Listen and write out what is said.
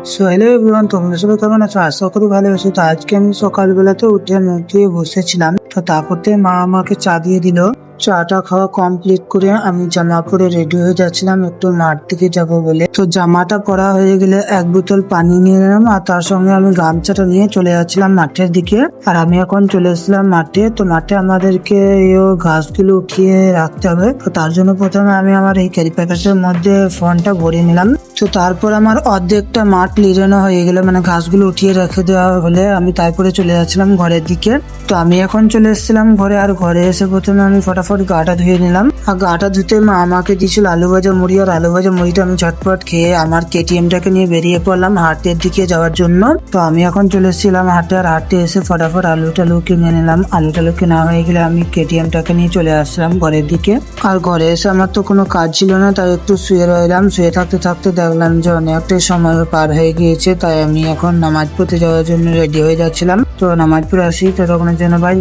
So hello everyone, তোমরা সবাই কেমন আছো? আশা করি ভালো আছো। তো আজকে আমি সকালবেলাতে উঠে মুখ দিয়ে বসেছিলাম, তো তারপরে মা আমাকে চা দিয়ে দিল। চাটা খাওয়া কমপ্লিট করে আমি জামা পরে রেডি হয়ে যাচ্ছিলাম একটু মাঠ দিকে যাব বলে। তো জামাটা পরা হয়ে গেলে এক বোতল পানি নিয়ে নিলাম, আর তার সঙ্গে আমি গামছাটা নিয়ে চলে যাচ্ছিলাম মাঠের দিকে। আর আমি এখন চলে এসেছিলাম মাঠে। তো মাঠে আমাদেরকে এই ঘাসগুলো উঠিয়ে রাখতে হবে, তো তার জন্য প্রথমে আমি আমার এই ক্যারি প্যাকেটের মধ্যে ফোনটা ভরে নিলাম। তো তারপর আমার অর্ধেকটা মাঠ লিরানো হয়ে গেল, মানে ঘাসগুলো উঠিয়ে রেখে দেওয়া হলে আমি তারপরে চলে যাচ্ছিলাম ঘরের দিকে। তো আমি এখন চলে এসেছিলাম ঘরে, আর ঘরে এসে প্রথমে আমি ফটাফট গাটা ধুয়ে নিলাম। আর গাটা ধুতে মা আমাকে দিয়েছিল আলু ভাজা মুড়ি, আর আলু ভাজা মুড়িটা আমি ঝটপট খেয়ে আমার কেটিএমটাকে নিয়ে বেরিয়ে পড়লাম হাটের দিকে যাওয়ার জন্য। তো আমি এখন চলে এসেছিলাম হাটে, আর হাটে এসে ফটাফট আলু টালু কিনে নিলাম। আলু টালু কেনা হয়ে গেলে আমি কেটিএমটাকে নিয়ে চলে আসলাম ঘরের দিকে। আর ঘরে এসে আমার তো কোনো কাজ ছিল না, তাই একটু শুয়ে রইলাম। শুয়ে থাকতে থাকতে দেখলাম যে অনেকটাই সময় পার হয়ে গিয়েছে, তাই আমি এখন নামাজ পড়তে যাওয়ার জন্য রেডি হয়ে যাচ্ছিলাম। তো নামাজ পড়ে আসি, ততক্ষণের জন্য ভাই